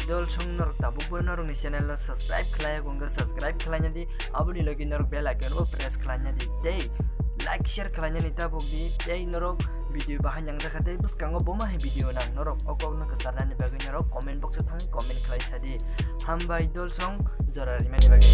idol chung norok tabu pun norok ni channel lo subscribe khlaya gonga subscribe khlanya di abuni logi norok bell icon o press khlanya di dei like share khlanya ni tabuk di dei norok video bahan yang jakhate buskango boma he video nang norok okok no kasarna ni bagi norok comment box thang comment khlai sadi hamba idol song jorari mani bagi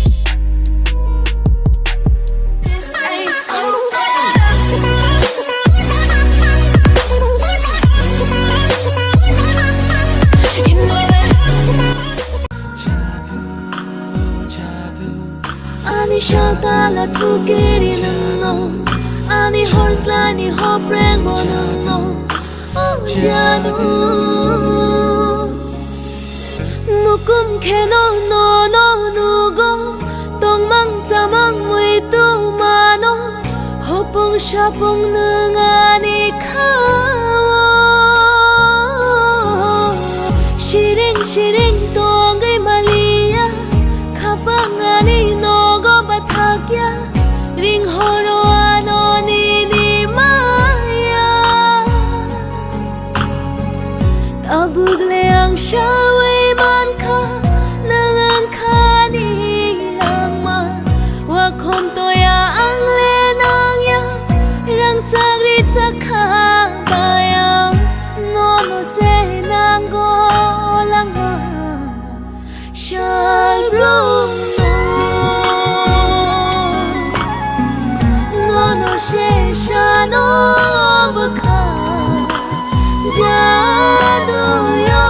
Ani shakala tukiri no Ani horse lani hopreng bono Oh jadu Nukum keno no no nugo Tong mang tamang mui tu mano Hopong shapong nungani kawo Shiring shiring tongai malia Kapangani nogo bathakya Ring horo anoni ni maya Tabugle ang shaway man ka Nang kani lang ma Wakom toya ang lenang ya Rang tagri takabaya Nono se nanggo lang ha Shalom Nono she shano baka Jadu yo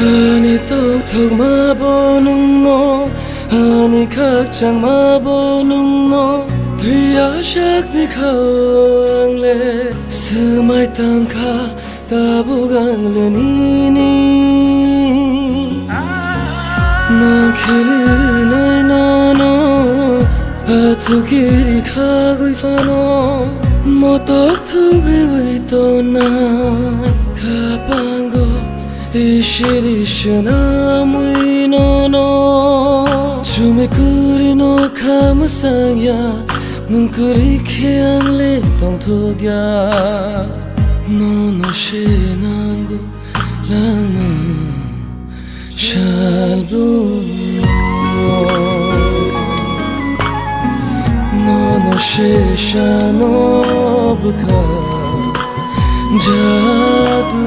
Ani tok tok ma bonung no Ani khak chang ma bonung no Thuya shak ni khao ang le Sumai tang kha tabu gang le ni ni No kiri nai no no Atu kiri kha gui fa no Mo tok thung ri wai to na Kapango Ishirishana mui no no Chume kuri no kamusangya Nung kuri kiang le tong thogya No no she nangu lama Shalbu No no she shano buka Jadu